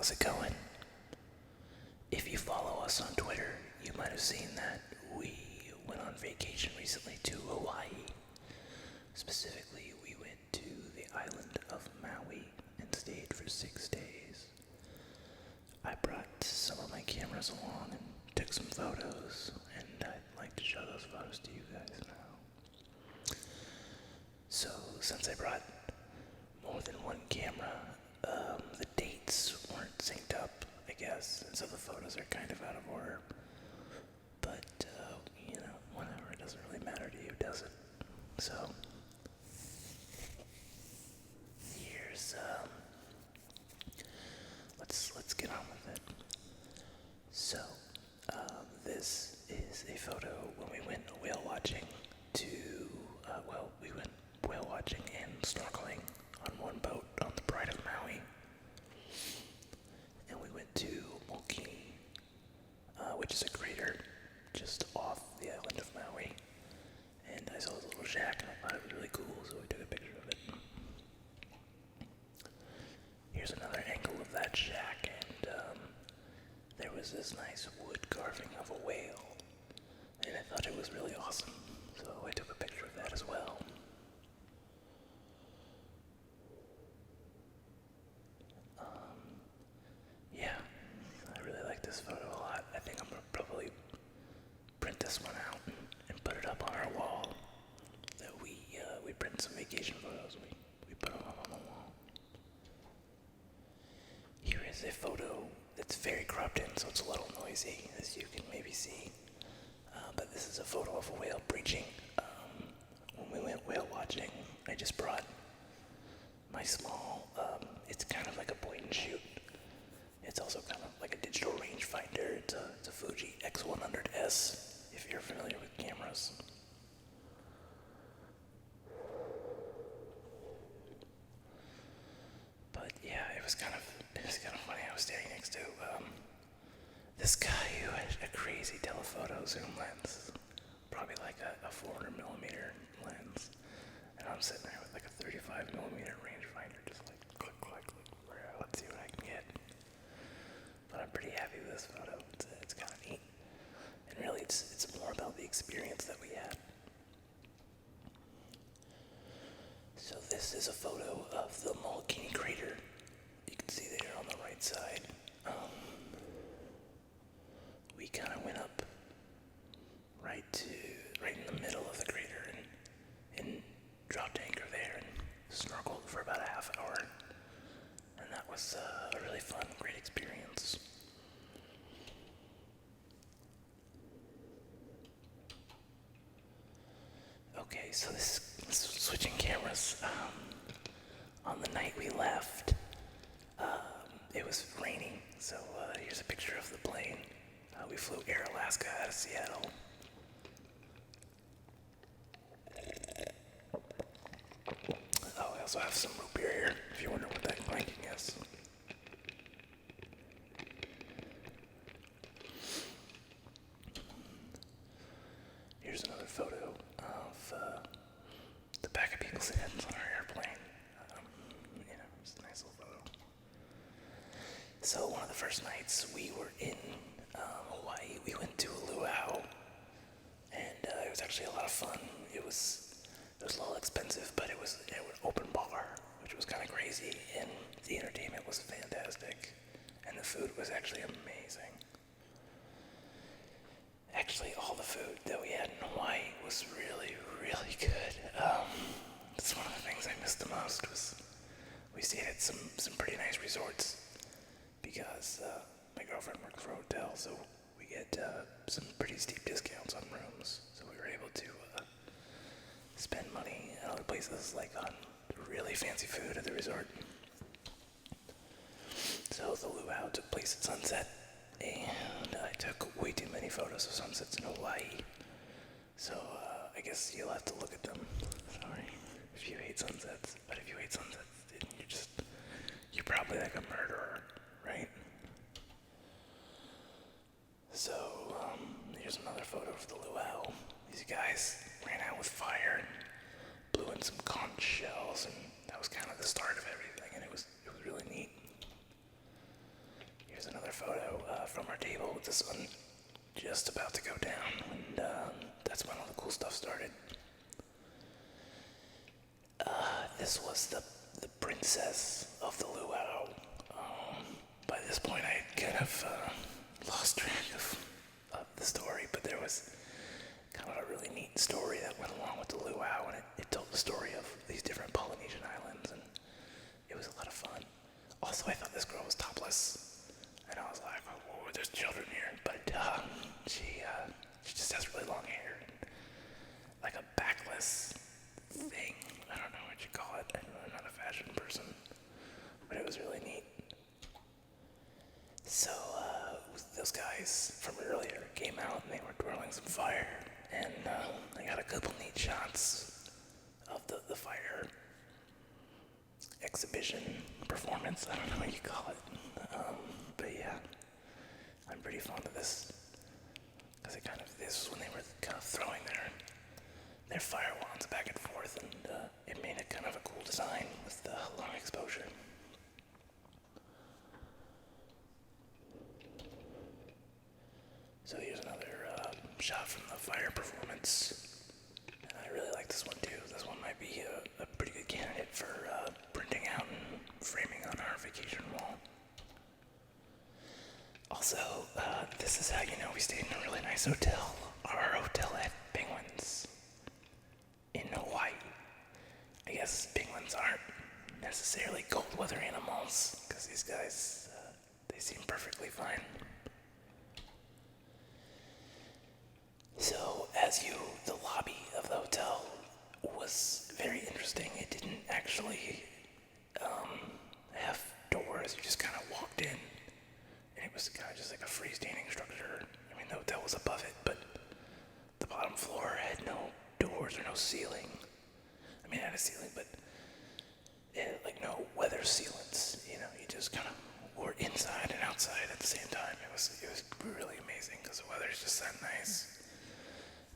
how's it going? If you follow us on Twitter, you might have seen that we went on vacation recently to Hawaii. Specifically, we went to the island of Maui and stayed for 6 days. I brought some of my cameras along and took some photos, and I'd like to show those photos to you guys now. So, since I brought more than one camera, the dates weren't synced up, I guess, and so the photos are kind of out of order. But, whatever, it doesn't really matter to you, does it? So, here's, let's get on with it. So, this is a photo when we went whale watching to, we went whale watching and snorkeling on one boat on the Pride of Maui. And we went to Molkini, which is a crater just off the island of Maui. And I saw this little shack and I thought it was really cool, so we took a picture of it. Here's another angle of that shack, and there was this nice wood carving of a whale. And I thought it was really awesome, so I took a picture of that as well. Yeah, I really like this photo a lot. I think I'm gonna probably print this one out and put it up on our wall. That we print some vacation photos. We put them up on the wall. Here is a photo that's very cropped in, so it's a little noisy, as you can maybe see. But this is a photo of a whale breaching. When we went whale watching, I just brought my small, it's kind of like a point and shoot. It's also kind of like a digital rangefinder. It's a Fuji X100S, if you're familiar with cameras. But yeah, it was kind of funny. I was standing next to this guy who had a crazy telephoto zoom lens, probably like a 400 millimeter lens, and I'm sitting there with like a 35 millimeter rangefinder, just like click, click, click. Let's see what I can get. But I'm pretty happy with this photo. It's kind of neat, and really, it's more about the experience that we had. So this is a photo of the Molokini crater. You can see there on the right side. We kind of went up right in the middle of the crater and dropped anchor there and snorkeled for about a half hour. And that was a really fun, great experience. Okay, so this switching cameras. On the night we left, it was raining, so here's a picture of the plane. We flew Air Alaska out of Seattle. Oh, I also have some root beer here, if you wonder what that clanking is. Here's another photo of the back of people's heads on our airplane. It's a nice little photo. So one of the first nights we were in Hawaii, we went to a luau, and it was actually a lot of fun. It was a little expensive, but it was an open bar, which was kind of crazy, and the entertainment was fantastic, and the food was actually amazing. Actually, all the food that we had in Hawaii was really, really good. That's one of the things I missed the most. Was we stayed at some pretty nice resorts because my girlfriend works for a hotel, so we get some pretty steep discounts on rooms. So we were able to spend money at other places, like on really fancy food at the resort. So the luau took place at sunset, and I took way too many photos of sunsets in Hawaii. So I guess you'll have to look at them. Sorry if you hate sunsets, but if you hate sunsets, then you're probably like a murderer, right? So here's another photo of the luau. These guys ran out with fire and blew in some conch shells, and that was kind of the start of everything, and it was really neat. the sun just about to go down, and that's when all the cool stuff started. This was the princess of the luau. By this point, I had kind of lost track of the story, but there was kind of a really neat story that went along with the luau, and it told the story of these different Polynesian islands, and it was a lot of fun. Also, I thought this girl was topless, and I was like, oh, there's children here, but she just has really long hair, and like a backless thing. I don't know what you call it. I'm not a fashion person, but it was really neat. So, those guys from earlier came out and they were twirling some fire, and I got a couple neat shots of the fire exhibition performance. I don't know what you call it. But yeah, I'm pretty fond of this, because this was when they were kind of throwing their fire wands back and forth, and it made it kind of a cool design with the long exposure. So here's another shot from the fire performance, and I really like this one too. This one might be a pretty good candidate for printing out and framing on our vacation wall. Also, this is how you know we stayed in a really nice hotel. Our hotel had penguins in Hawaii. I guess penguins aren't necessarily cold weather animals, because these guys, they seem perfectly fine. So, the lobby of the hotel was very interesting. It didn't actually have doors. You just kind of walked in, and it was kind of just like a freestanding structure. I mean, the hotel was above it, but the bottom floor had no doors or no ceiling. I mean, it had a ceiling, but it had like no weather sealants. You know, you just kind of were inside and outside at the same time. It was really amazing because the weather's just that nice.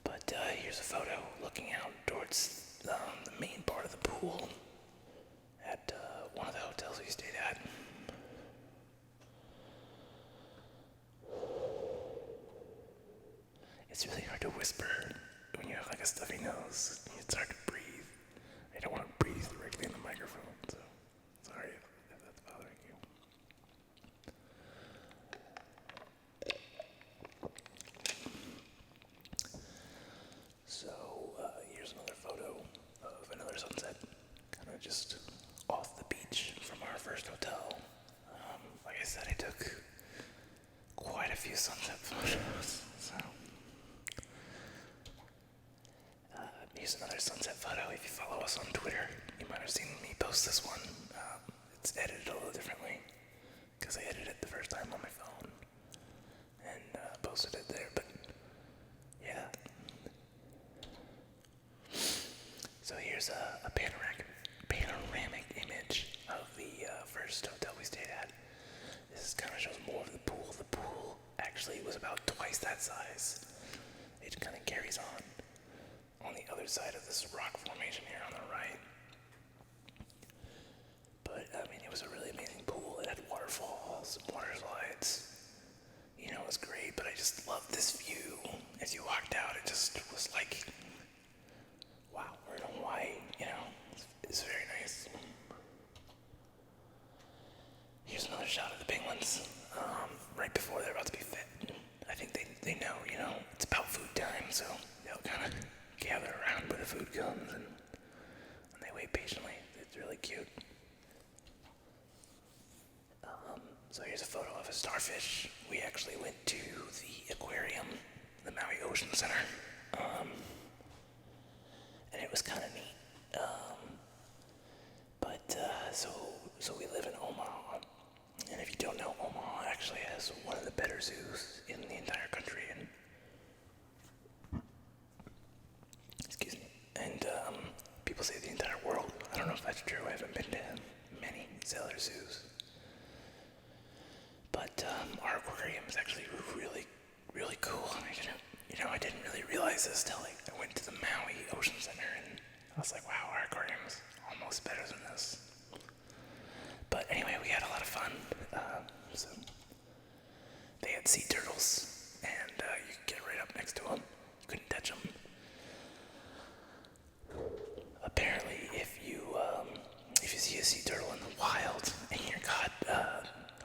But here's a photo looking out towards the main part of the pool at one of the hotels we stayed at. It's really hard to whisper when you have like a stuffy nose. It's hard to breathe. I don't want to breathe directly in the microphone, so sorry if that's bothering you. So here's another photo of another sunset, kind of just off the beach from our first hotel. Like I said, I took quite a few sunset photos, so here's another sunset photo. If you follow us on Twitter, you might have seen me post this one. It's edited a little differently, because I edited it the first time on my phone and posted it there, but yeah. So here's a panoramic image of the first hotel we stayed at. This kind of shows more of the pool. The pool actually was about twice that size. It kind of carries on the other side of this rock formation here on the right. But I mean, it was a really amazing pool. It had waterfalls, water slides. You know, it was great, but I just loved this view. As you walked out, it just was like, wow, we're in Hawaii, you know. It's very nice. Here's another shot of the penguins, right before they're about to be fed. I think they know, you know, it's about food time, so they'll kind of gather around where the food comes, and they wait patiently. It's really cute. So here's a photo of a starfish. We actually went to the aquarium, the Maui Ocean Center, and it was kind of neat. So we live in Omaha, and if you don't know, Omaha actually has one of the better zoos in the entire country, and excuse me, and people say the entire world. I don't know if that's true. I haven't been to many other zoos, but our aquarium is actually really, really cool. I didn't really realize this till I went to the Maui Ocean Center, and I was like, wow, our aquarium is almost better than this. But anyway, we had a lot of fun. So they had sea turtles, and you could get right up next to them. You couldn't touch them. Apparently, if you see a sea turtle in the wild and you're caught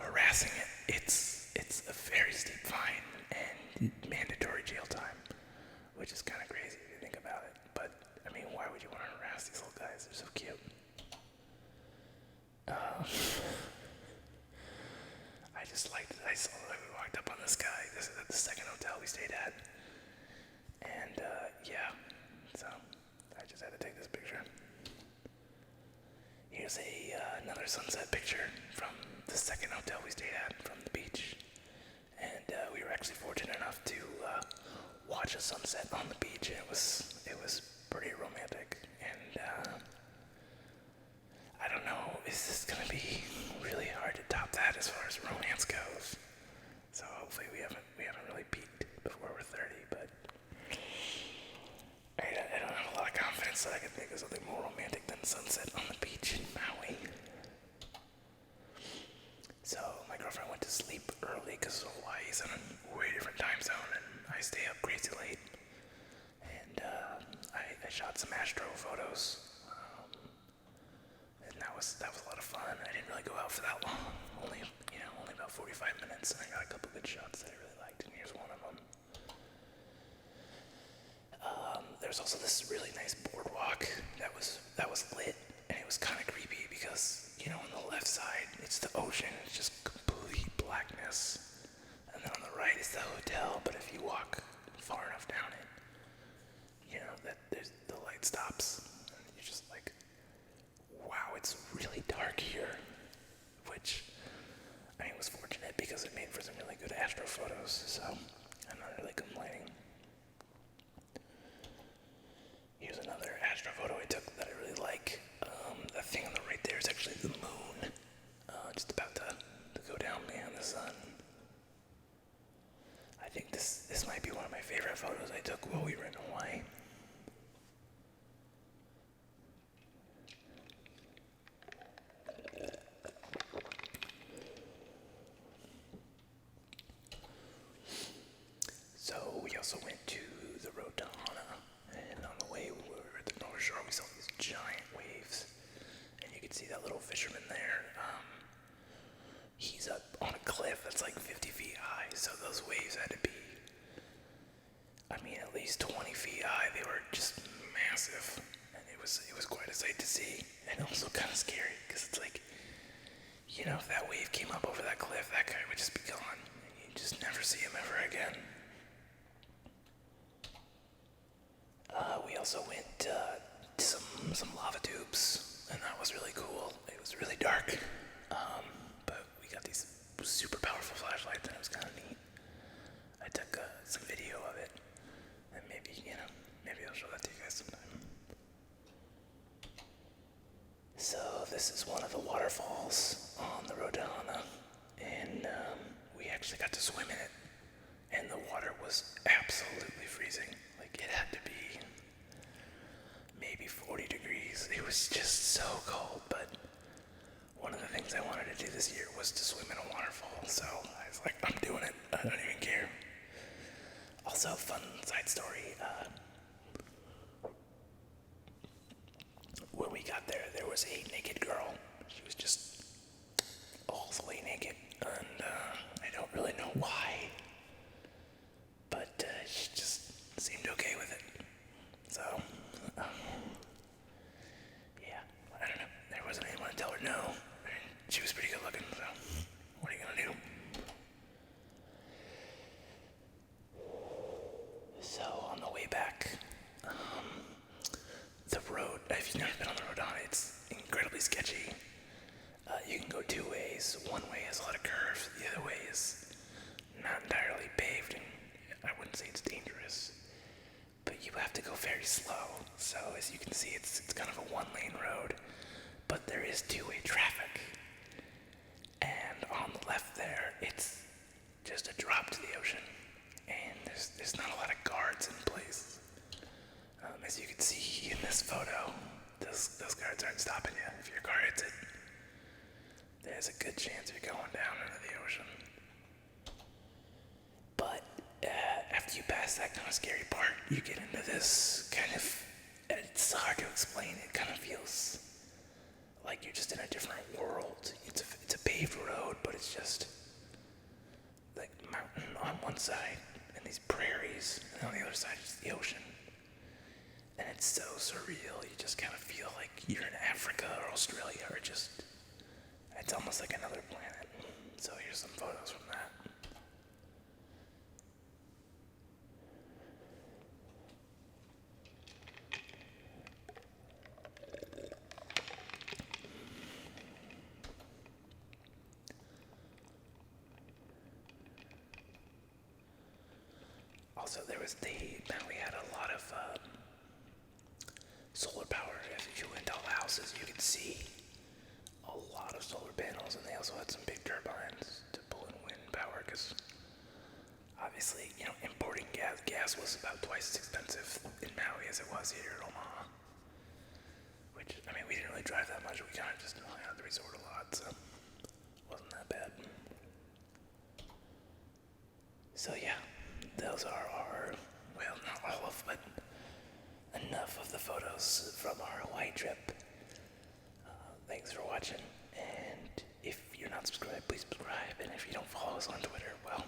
harassing it, it's a very steep fine and mandatory jail time, which is kind of crazy if you think about it. But I mean, why would you want to harass these little guys? They're so cute. We walked up on this guy. This is at the second hotel we stayed at, and yeah, so I just had to take this picture. Here's another sunset picture from the second hotel we stayed at from the beach, and we were actually fortunate enough to watch a sunset on the beach, and it was pretty romantic. And I don't know, is this gonna be really hard to top that as far as romance goes? So hopefully we haven't really peaked before we're 30, but I don't have a lot of confidence that I can think of something more romantic than sunset on the beach in Maui. So my girlfriend went to sleep early because Hawaii's in a way different time zone, and I stay up crazy late. And I shot some astro photos, and that was a lot of fun. I didn't really go out for that long, only about 45 minutes, and I got a couple good shots that I really liked, and here's one of them. There's also this really nice boardwalk that was lit, and it was kind of creepy because, on the left side, it's the ocean, it's just complete blackness. And then on the right is the hotel, but if you walk far enough down it, the light stops, and you're just like, wow, it's really dark here, which, I mean, was fortunate because it made for some really good astro photos, so I'm not really complaining. Here's another astro photo I took that I really like. That thing on the right there is actually the moon, just about to go down behind the sun. I think this might be one of my favorite photos I took while we were in Hawaii. So we also went to the Rodana, and on the way we were at the North Shore, we saw these giant waves, and you could see that little fisherman there. He's up on a cliff that's like 50 feet high, so those waves had to be, at least 20 feet high. They were just massive, and it was quite a sight to see, and also kind of scary, because it's like, if that wave came up over that cliff, that guy would just be gone, and you'd just never see him ever again. We also went to some lava tubes, and that was really cool. It was really dark, but we got these super powerful flashlights, and it was kind of neat. I took some video of it, and maybe I'll show that to you guys sometime. So this is one of the waterfalls on the Rodana, and we actually got to swim in it, and the water was absolutely freezing. Like, it had to be maybe 40 degrees. It was just so cold, but one of the things I wanted to do this year was to swim in a waterfall, so I was like, I'm doing it. I don't even care. Also, fun side story, when we got there, there was a naked girl. She was just all the way naked, and I don't really know why, but she just seemed okay with it. So, yeah, I don't know. There wasn't anyone to tell her no. She was pretty good looking, so what are you gonna do? So on the way back, the road, if you've never been on the road, it's incredibly sketchy. You can go two ways. One way has a lot of curves, the other way is not entirely paved, and I wouldn't say it's dangerous, but you have to go very slow. So as you can see, it's kind of a one-lane road, but there is two-way traffic. And on the left there, it's just a drop to the ocean, and there's not a lot of guards in place. As you can see in this photo, those guards aren't stopping you. If your car hits it, there's a good chance you're going down into the ocean. after you pass that kind of scary part, you get into this kind of, it's hard to explain, it kind of feels like you're just in a different world. It's a paved road, but it's just like mountain on one side and these prairies, and on the other side is the ocean. And it's so surreal, you just kind of feel like you're in Africa or Australia, or just, it's almost like another planet. So here's some photos from that. Also, we had a lot of solar power. If you went to all the houses, you could see a lot of solar panels, and they also had some big turbines to pull in wind power, because obviously, importing gas was about twice as expensive in Maui as it was here in Omaha. Which, we didn't really drive that much. We kind of just hung out at the resort a lot, so it wasn't that bad. So yeah, those are our, well, not all of, but enough of the photos from our Hawaii trip. Thanks for watching, and if you're not subscribed, please subscribe, and if you don't follow us on Twitter, well,